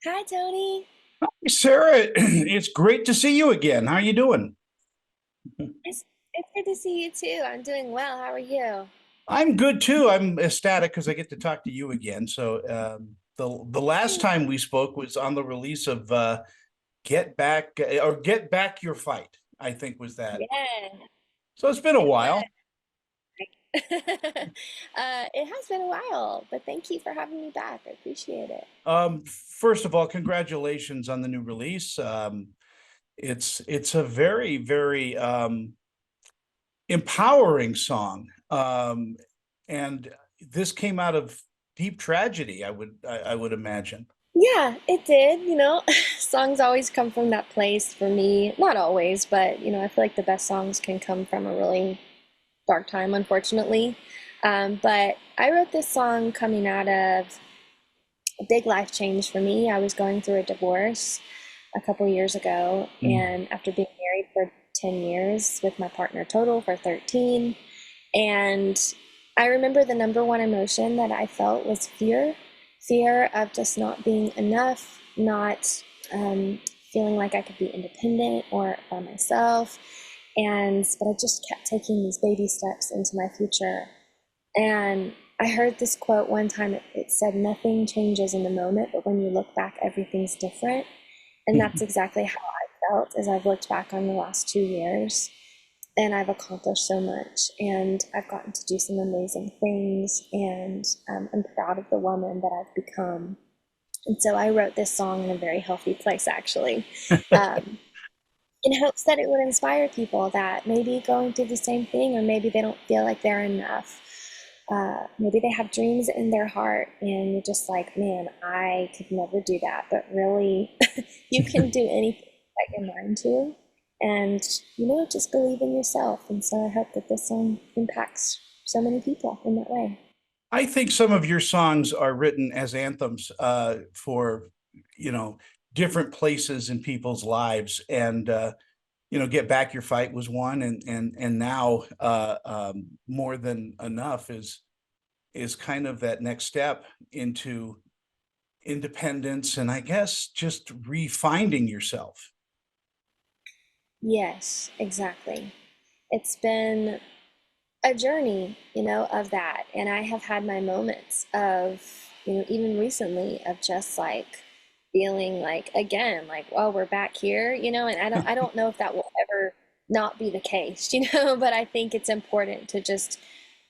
Hi, Tony. Sarah, it's great to see you again. How are you doing? It's good to see you too. I'm doing well. How are you? I'm good too. I'm ecstatic because I get to talk to you again. So the last time we spoke was on the release of Get Back Your Fight, I think was that. Yeah, So it's been a it was. while. It has been a while, but thank you for having me back. I appreciate it. First of all, congratulations on the new release. It's a very empowering song. And this came out of deep tragedy, I would imagine. Yeah, it did. Songs always come from that place for me. Not always, but I feel like the best songs can come from a really dark time, unfortunately. But I wrote this song coming out of a big life change for me. I was going through a divorce a couple years ago, Mm. and after being married for 10 years with my partner total for 13, and I remember the number one emotion that I felt was fear of just not being enough, not feeling like I could be independent or by myself. But I just kept taking these baby steps into my future. And I heard this quote one time. It said, "Nothing changes in the moment, but when you look back, everything's different." And that's exactly how I felt as I've looked back on the last 2 years. And I've accomplished so much, and I've gotten to do some amazing things, and I'm proud of the woman that I've become. And so I wrote this song in a very healthy place, actually, um, in hopes that it would inspire people that maybe going through the same thing, or maybe they don't feel like they're enough. Maybe they have dreams in their heart, and you're just like, man, I could never do that. But really, you can do anything that your mind to. And, just believe in yourself. And so I hope that this song impacts so many people in that way. I think some of your songs are written as anthems for, you know, different places in people's lives. And Get Back Your Fight was one, and now More Than Enough is kind of that next step into independence and I guess just refinding yourself. Yes, exactly. It's been a journey, of that. And I have had my moments of, even recently of just like feeling like again, like, well, we're back here, and I don't know if that will ever not be the case, but I think it's important to just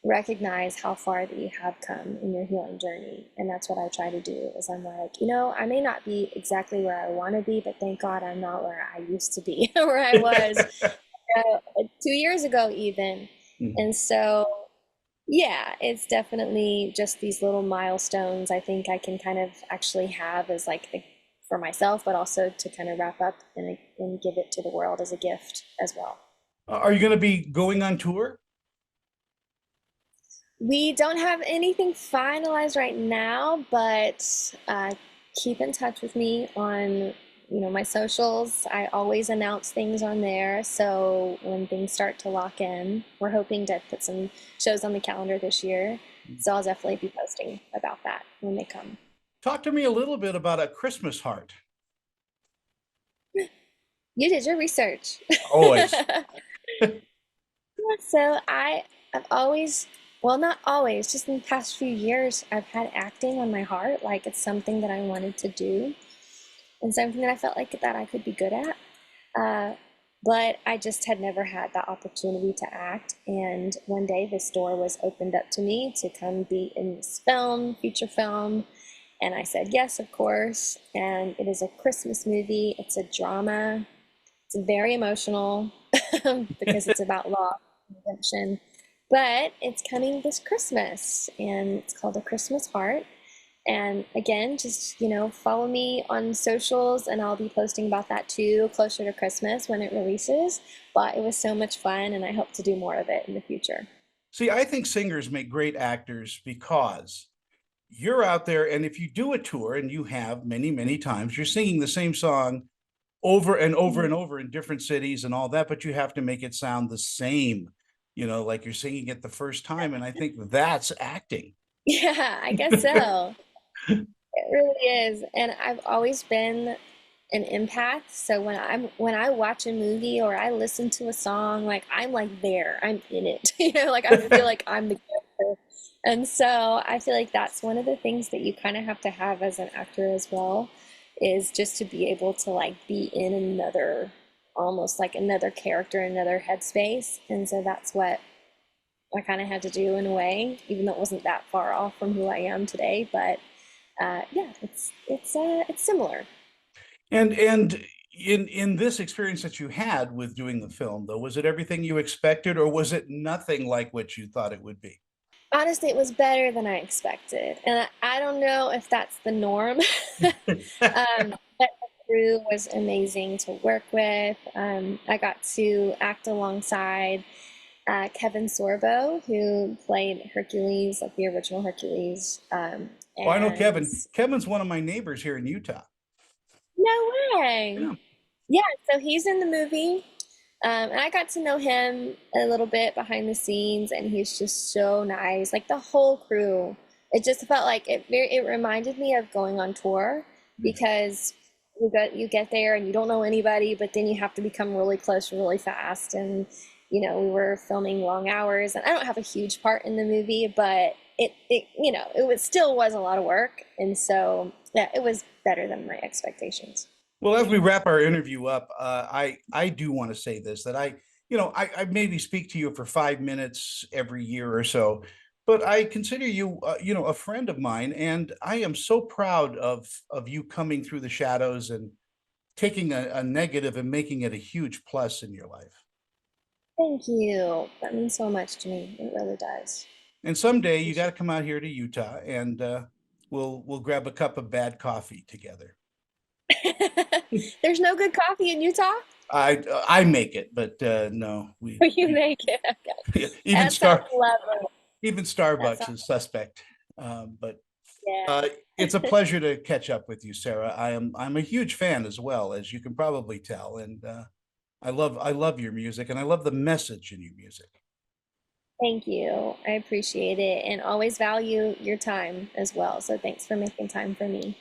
recognize how far that you have come in your healing journey. And that's what I try to do is I'm like, I may not be exactly where I want to be, but thank God I'm not where I used to be, where I was 2 years ago, even. And so, yeah, it's definitely just these little milestones I think I can kind of actually have as like for myself, but also to kind of wrap up and give it to the world as a gift as well. Are you going to be going on tour? We don't have anything finalized right now, but keep in touch with me on my socials. I always announce things on there. So when things start to lock in, we're hoping to put some shows on the calendar this year. So I'll definitely be posting about that when they come. Talk to me a little bit about A Christmas Heart. You did your research. Always. So I've always, well, not always, just in the past few years, I've had acting on my heart. Like it's something that I wanted to do and something that I felt like that I could be good at. Uh, but I just had never had the opportunity to act. And one day this door was opened up to me to come be in this film, feature film. And I said yes, of course. And it is a Christmas movie. It's a drama. It's very emotional because it's about loss and redemption. But it's coming this Christmas, and it's called A Christmas Heart. And again, just, follow me on socials, and I'll be posting about that too closer to Christmas when it releases. But it was so much fun, and I hope to do more of it in the future. See, I think singers make great actors because you're out there, and if you do a tour, and you have many times, you're singing the same song over and over Mhm. and over in different cities and all that, but you have to make it sound the same, like you're singing it the first time. And I think that's acting. Yeah, I guess so. It really is. And I've always been an empath. So when I watch a movie or I listen to a song, like I'm like there. I'm in it. Like I feel like I'm the character. And so I feel like that's one of the things that you kind of have to have as an actor as well, is just to be able to like be in another, almost like another character, another headspace. And so that's what I kind of had to do in a way, even though it wasn't that far off from who I am today. But yeah, it's similar. And in this experience that you had with doing the film, though, was it everything you expected, or was it nothing like what you thought it would be? Honestly, it was better than I expected, and I don't know if that's the norm. But the crew was amazing to work with. I got to act alongside Kevin Sorbo, who played Hercules, like the original Hercules. Well, I know And Kevin. Kevin's one of my neighbors here in Utah. no way. Yeah. Yeah, so he's in the movie. And I got to know him a little bit behind the scenes, and he's just so nice. Like the whole crew, it just felt like it reminded me of going on tour, because you get there and you don't know anybody, but then you have to become really close really fast. And we were filming long hours, and I don't have a huge part in the movie, but still was a lot of work, and so yeah, it was better than my expectations Well, for as we sure. wrap our interview up, I do want to say this, that I maybe speak to you for 5 minutes every year or so, but I consider you a friend of mine, and I am so proud of you coming through the shadows and taking a negative and making it a huge plus in your life. Thank you. That means so much to me. It really does. And someday you got to Appreciate come out here to Utah, and we'll grab a cup of bad coffee together. it. There's no good coffee in Utah? I make it, but no, You make it. Okay. even That sounds Star lovely. even That Starbucks sounds, is suspect. But yeah. it's a pleasure to catch up with you, Sarah. I'm a huge fan as well, as you can probably tell, and I love your music, and I love the message in your music. Thank you. I appreciate it and always value your time as well. So thanks for making time for me.